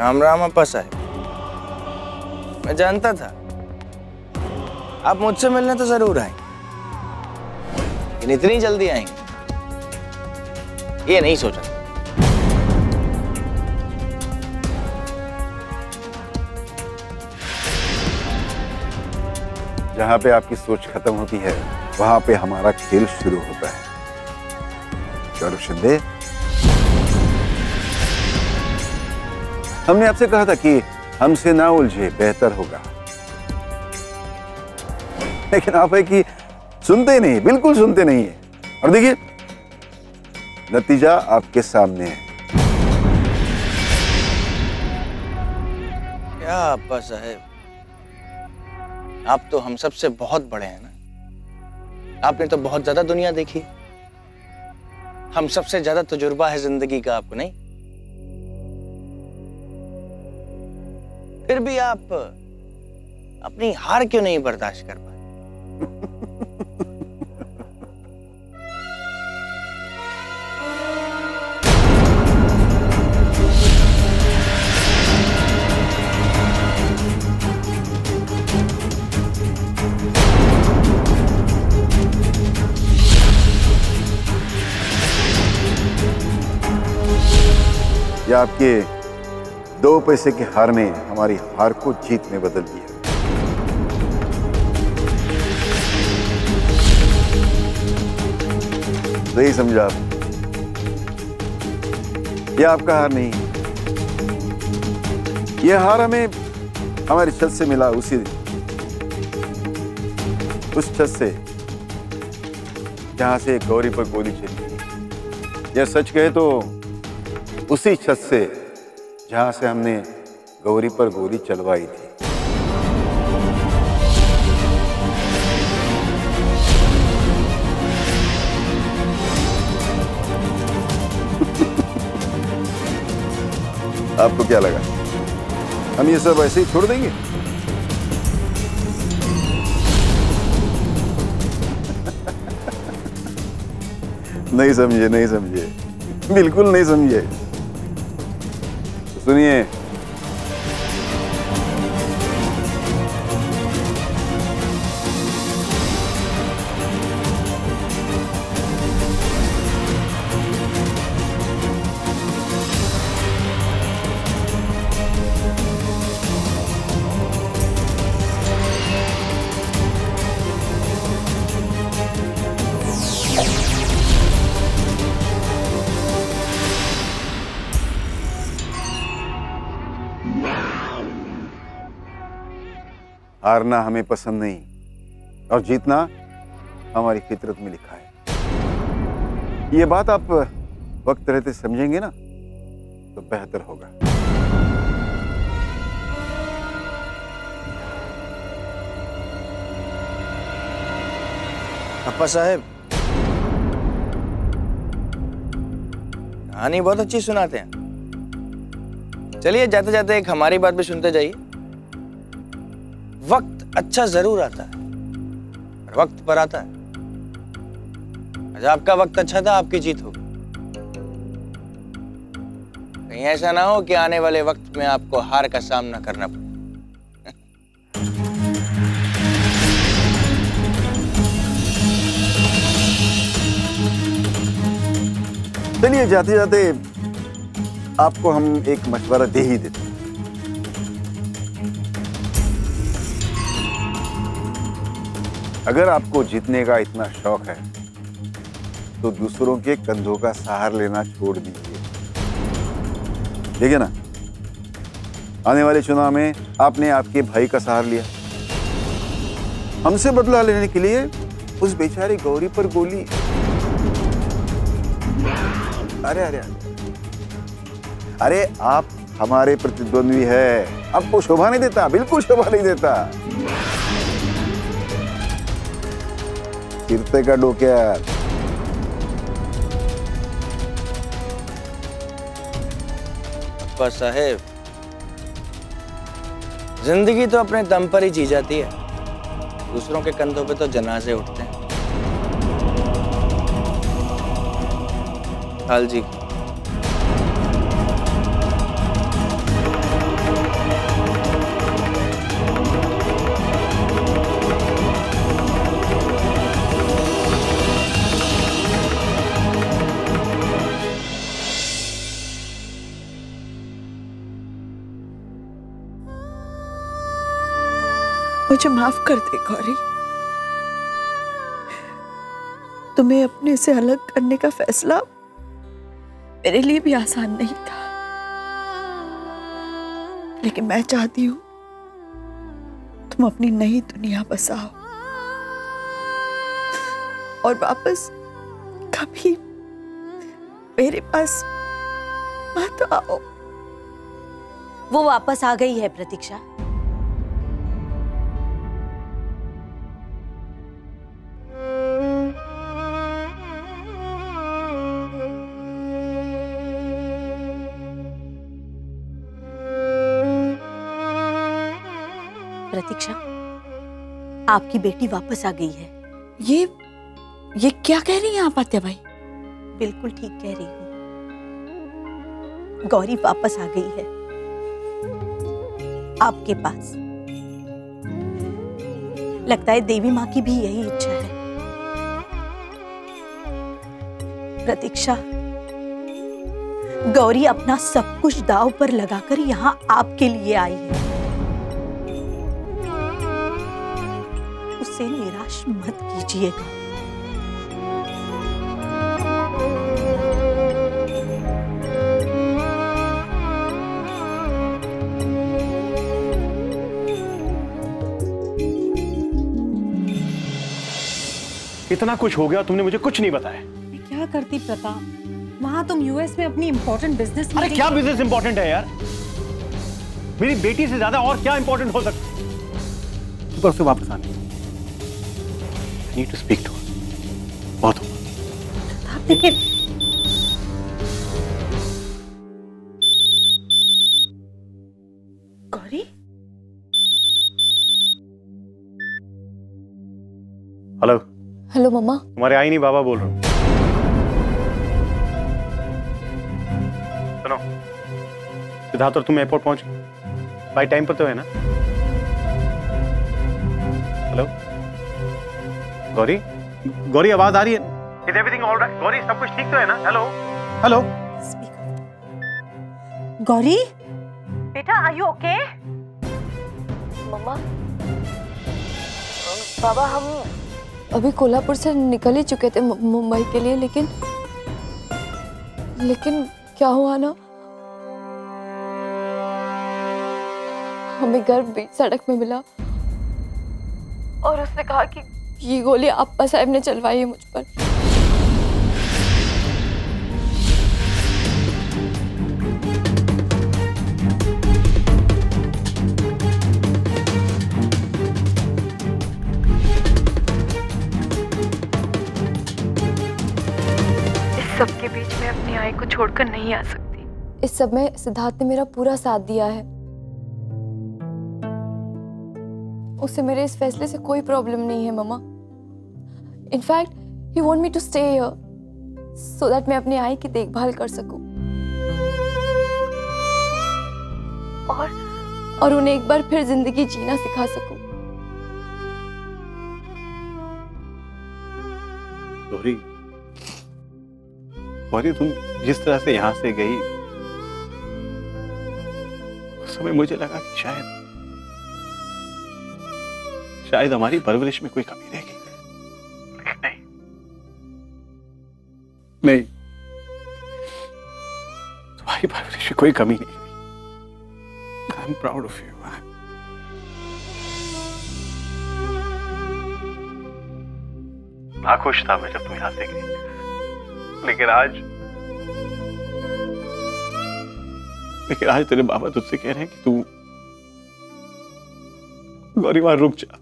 राम राम अप्पा साहब। मैं जानता था आप मुझसे मिलने तो जरूर आएंगे, लेकिन इतनी जल्दी आएंगे ये नहीं सोचा। जहां पे आपकी सोच खत्म होती है वहां पे हमारा खेल शुरू होता है। गौरव शिंदे, हमने आपसे कहा था कि हमसे ना उलझे, बेहतर होगा, लेकिन आप है कि सुनते नहीं, बिल्कुल सुनते नहीं है। और देखिए नतीजा आपके सामने है। क्या अप्पा साहब, आप तो हम सबसे बहुत बड़े हैं ना। आपने तो बहुत ज्यादा दुनिया देखी, हम सबसे ज्यादा तजुर्बा है जिंदगी का आपको, नहीं? फिर भी आप अपनी हार क्यों नहीं बर्दाश्त कर पाए? या आपके 2 पैसे की हार ने हमारी हार को जीत में बदल दिया। सही समझा आप। यह आपका हार नहीं, यह हार हमें हमारी छत से मिला, उस छत से जहां से गौरी पर गोली चली। यह सच कहे तो उसी छत से जहां से हमने गौरी पर गोली चलवाई थी। आपको क्या लगा हम ये सब ऐसे ही छोड़ देंगे? नहीं समझे, नहीं समझे, बिल्कुल नहीं समझे। सुनिए, हारना हमें पसंद नहीं और जीतना हमारी फितरत में लिखा है। ये बात आप वक्त रहते समझेंगे ना तो बेहतर होगा। अप्पा साहब कहानी बहुत अच्छी सुनाते हैं। चलिए जाते जाते एक हमारी बात भी सुनते जाइए। वक्त अच्छा जरूर आता है और वक्त पर आता है। आज आपका वक्त अच्छा था, आपकी जीत होगी। कहीं ऐसा ना हो कि आने वाले वक्त में आपको हार का सामना करना पड़े। चलिए जाते जाते आपको हम एक मशवरा दे ही देते हैं। अगर आपको जीतने का इतना शौक है तो दूसरों के कंधों का सहारा लेना छोड़ दीजिए। देखिए ना, आने वाले चुनाव में आपने आपके भाई का सहारा लिया, हमसे बदला लेने के लिए उस बेचारी गौरी पर गोली। अरे अरे अरे आप हमारे प्रतिद्वंद्वी है, आपको शोभा नहीं देता, बिल्कुल शोभा नहीं देता। चिरते का डोक्या। अप्पा साहेब, जिंदगी तो अपने दम पर ही जी जाती है, दूसरों के कंधों पे तो जनाजे उठते हैं। हाल जी मुझे माफ कर दे गौरी। तुम्हें अपने से अलग करने का फैसला मेरे लिए भी आसान नहीं था, लेकिन मैं चाहती हूं तुम अपनी नई दुनिया बसाओ और वापस कभी मेरे पास मत आओ। वो वापस आ गई है प्रतीक्षा। प्रतीक्षा, आपकी बेटी वापस आ गई है। ये क्या कह रही हैं आप आत्या भाई? बिल्कुल ठीक कह रही हूँ, गौरी वापस आ गई है आपके पास। लगता है देवी माँ की भी यही इच्छा है। प्रतीक्षा, गौरी अपना सब कुछ दांव पर लगाकर यहाँ आपके लिए आई है। उसे निराश मत कीजिएगा। इतना कुछ हो गया, तुमने मुझे कुछ नहीं बताया। क्या करती प्रताप, वहां तुम यूएस में अपनी इंपॉर्टेंट बिजनेस। अरे क्या बिजनेस इंपॉर्टेंट है यार? मेरी बेटी से ज्यादा और क्या इंपॉर्टेंट हो सकता है? सुबह से वापस आने। I need to speak to her. बहुत हुआ। लेकिन गौरी, हेलो। हेलो मम्मा। तुम्हारे आई नहीं, बाबा बोल रहा हूँ। सुनो, सिद्धार्थ और तुम एयरपोर्ट पहुंच बाय टाइम पर तो है ना? हेलो गौरी, गौरी आवाज आ रही है? Is everything all right? Gauri सब कुछ ठीक तो है ना? हेलो हेलो गौरी बेटा, आर यू ओके? मम्मा, बाबा हम अभी कोल्हापुर से निकल ही चुके थे मुंबई के लिए, लेकिन क्या हुआ ना, हमें घर बीच सड़क में मिला और उसने कहा कि ये गोली अप्पा साहब ने चलवाई है मुझ पर। सबके बीच में अपनी आई को छोड़कर नहीं आ सकती। इस सब में सिद्धार्थ ने मेरा पूरा साथ दिया है। उसे मेरे इस फैसले से कोई प्रॉब्लम नहीं है मम्मा। In fact he want me to stay here so that मैं अपनी आई की देखभाल कर सकूं और उन्हें एक बार फिर जिंदगी जीना सिखा सकूं। गौरी, गौरी तुम जिस तरह से यहां से गई, उस समय मुझे लगा कि शायद हमारी परवरिश में कोई कमी रह गई, लेकिन नहीं, तुम्हारी परवरिश में कोई कमी नहीं रही। I am proud of you. मैं खुश था मैं जब तुम यहां से गई, लेकिन आज तेरे बाबा तुझसे कह रहे हैं कि तू गौरी वहां रुक जा।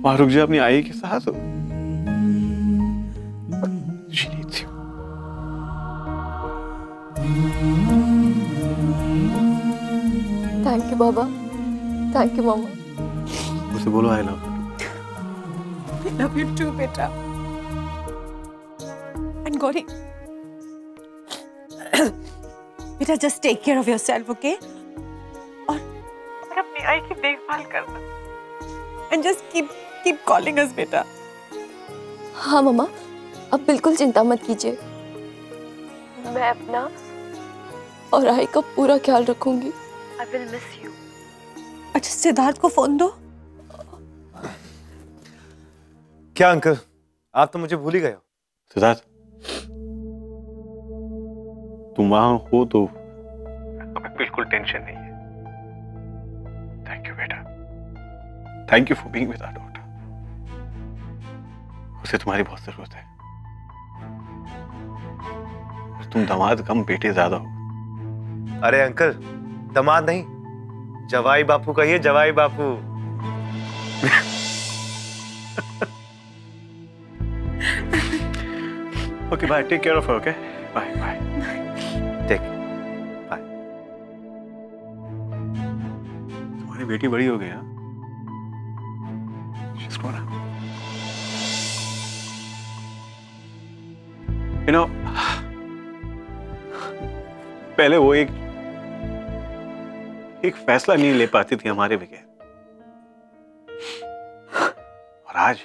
वहां रुक जा अपनी आई के साथ। She needs you. Thank you बाबा, थैंक यू मम्मा। उसे बोलो I love I love you too, बेटा। And गौरी, बेटा just take care of yourself, okay? और अपनी आई की देखभाल करना। And just keep calling us, बेटा। हाँ मम्मा, अब बिल्कुल चिंता मत कीजिए। मैं अपना और आई का पूरा ख्याल रखूंगी। I will miss you. अच्छा सिद्धार्थ को फोन दो। क्या अंकल, आप तो मुझे भूल ही गए हो। सिद्धार्थ, तुम वहां हो तो हमें बिल्कुल टेंशन नहीं है। थैंक यू बेटा, thank you for being with our daughter. उसे तुम्हारी बहुत जरूरत है। तुम दामाद कम बेटे ज्यादा हो। अरे अंकल, दामाद नहीं, जवाई बापू कहिए, जवाई बापू। Okay bye, take care of her. Okay bye bye. Take bye. तुम्हारी बेटी बड़ी हो गई। She's grown up. You know, पहले वो एक फैसला नहीं ले पाती थी हमारे बगैर, और आज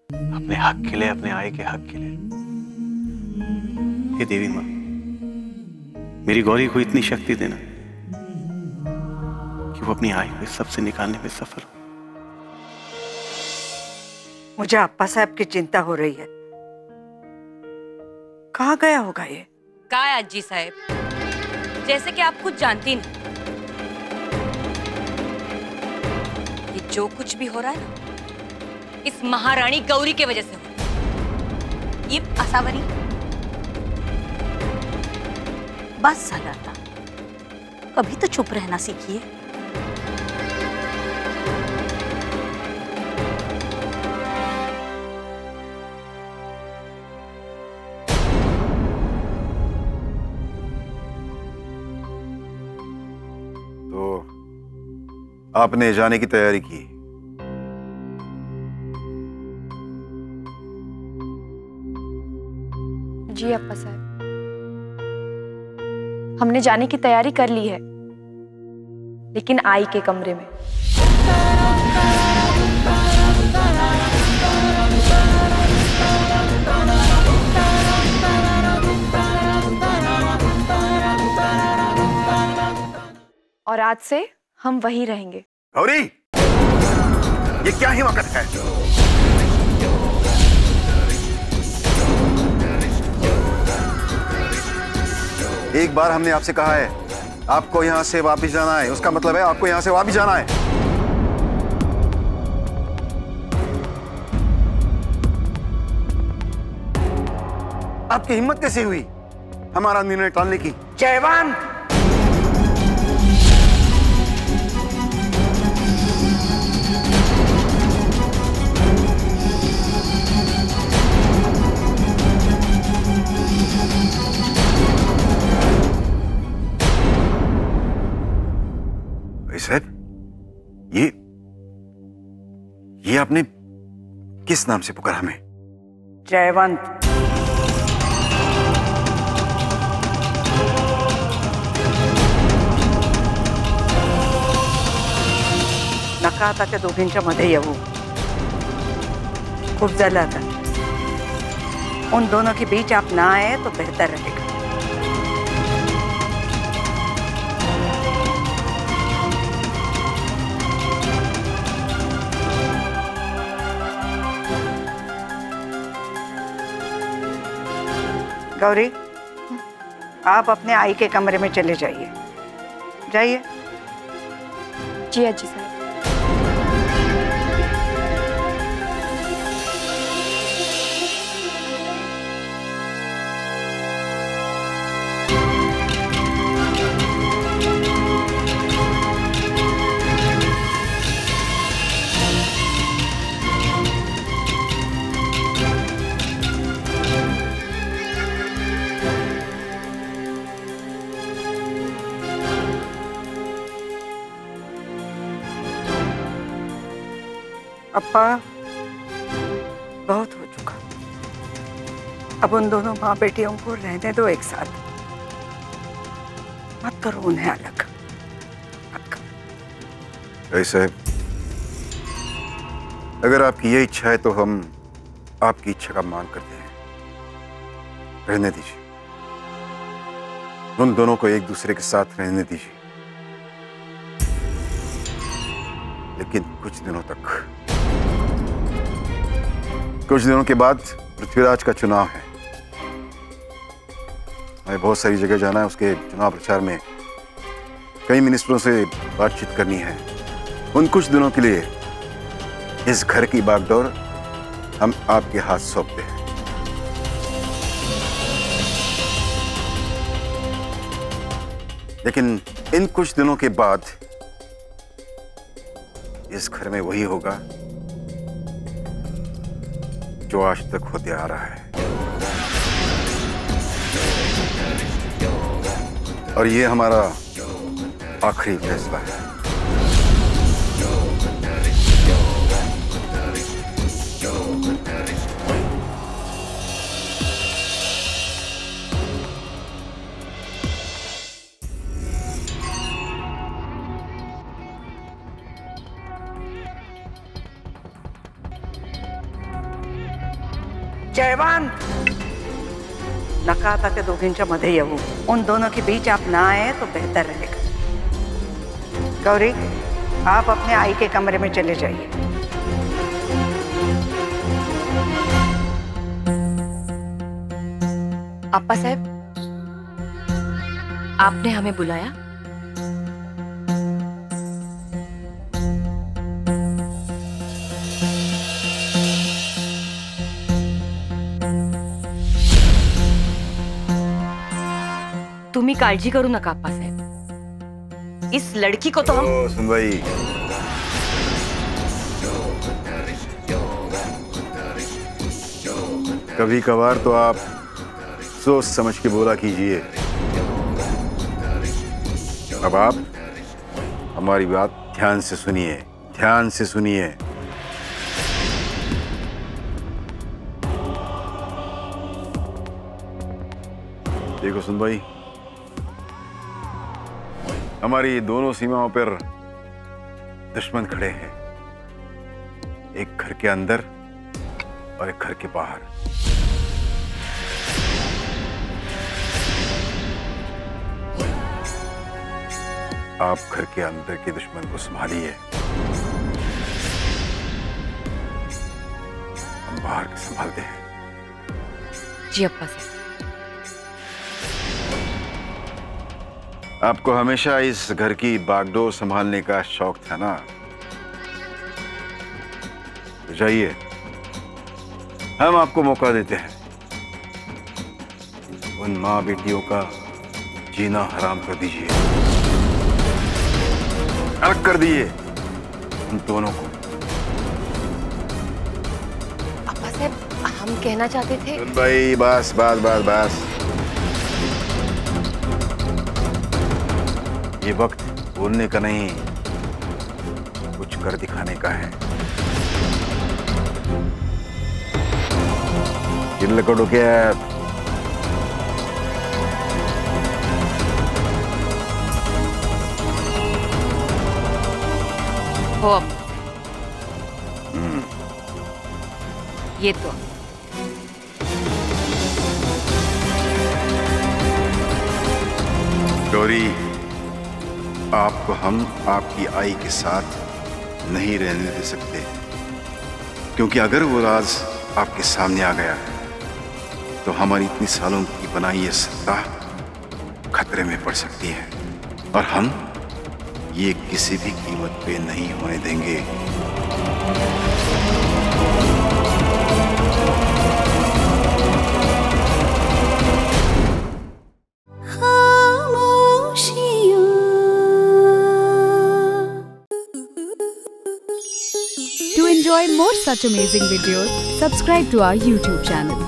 अपने हक के लिए, अपने आय के हक के लिए, हे देवी माँ, मेरी गौरी को इतनी शक्ति देना कि वो अपनी आय को सबसे निकालने में सफल हो। मुझे अप्पा साहब की चिंता हो रही है। कहाँ गया होगा ये? कहा है अज्जी साहब, जैसे कि आप कुछ जानती नहीं। ये जो कुछ भी हो रहा है ना, इस महारानी गौरी की वजह से हो रहा है। ये आसावरी, बस सलाता, कभी तो चुप रहना सीखिए। आपने जाने की तैयारी की? जी अप्पा साहब, हमने जाने की तैयारी कर ली है, लेकिन आई के कमरे में। और आज से हम वहीं रहेंगे। गौरी, ये क्या हिमाकत है? एक बार हमने आपसे कहा है आपको यहां से वापस जाना है, उसका मतलब है आपको यहां से वापस जाना है। आपकी हिम्मत कैसे हुई हमारा निर्णय टालने की? जयवान, साहब, ये आपने किस नाम से पुकारा हमें? जयवंत। नका आता त्या दोघींच्या मध्ये येऊ। खूप झालं आता। उन दोनों के बीच आप ना आए तो बेहतर रहेगा। गौरी, आप अपने आई के कमरे में चले जाइए। जाइए। जी अज्जी साहब। अप्पा, बहुत हो चुका। अब उन दोनों माँ बेटियों को रहने दो एक साथ। मत करो उन्हें अलग। साहब, अगर आपकी ये इच्छा है तो हम आपकी इच्छा का मान करते हैं। रहने दीजिए। उन दोनों को एक दूसरे के साथ रहने दीजिए, लेकिन कुछ दिनों के बाद पृथ्वीराज का चुनाव है। हमें बहुत सारी जगह जाना है। उसके चुनाव प्रचार में कई मिनिस्टरों से बातचीत करनी है। उन कुछ दिनों के लिए इस घर की बागडोर हम आपके हाथ सौंपते हैं। लेकिन इन कुछ दिनों के बाद इस घर में वही होगा जो आज तक होते आ रहा है, और ये हमारा आखिरी फैसला है। जयवान, नका आता त्या दोघींच्या मध्ये येऊ। उन दोनों के बीच आप ना आए तो बेहतर रहेगा। गौरी, आप अपने आई के कमरे में चले जाइए। अप्पा साहब, आपने हमें बुलाया? तुम्ही काळजी करू नका अप्पा साहब, इस लड़की को तो हम। सुन भाई, कभी कभार तो आप सोच समझ के बोला कीजिए। अब आप हमारी बात ध्यान से सुनिए, ध्यान से सुनिए। देखो सुन भाई, हमारी दोनों सीमाओं पर दुश्मन खड़े हैं, एक घर के अंदर और एक घर के बाहर। आप घर के अंदर के दुश्मन को संभालिए, हम बाहर के संभालते हैं। जी अप्पा साहब। आपको हमेशा इस घर की बागडोर संभालने का शौक था ना, तो जाइए, हम आपको मौका देते हैं। उन माँ बेटियों का जीना हराम कर दीजिए, अलग कर दिए उन दोनों को। अप्पा साहब, हम कहना चाहते थे। भाई बस बस बस बस, ये वक्त बोलने का नहीं, कुछ कर दिखाने का है। चिल्ल करो क्या? हो ये तो गौरी, आपको हम आपकी आई के साथ नहीं रहने दे सकते, क्योंकि अगर वो राज आपके सामने आ गया तो हमारी इतनी सालों की बनाई ये सत्ता खतरे में पड़ सकती है, और हम ये किसी भी कीमत पे नहीं होने देंगे। To enjoy more such amazing videos, subscribe to our YouTube channel.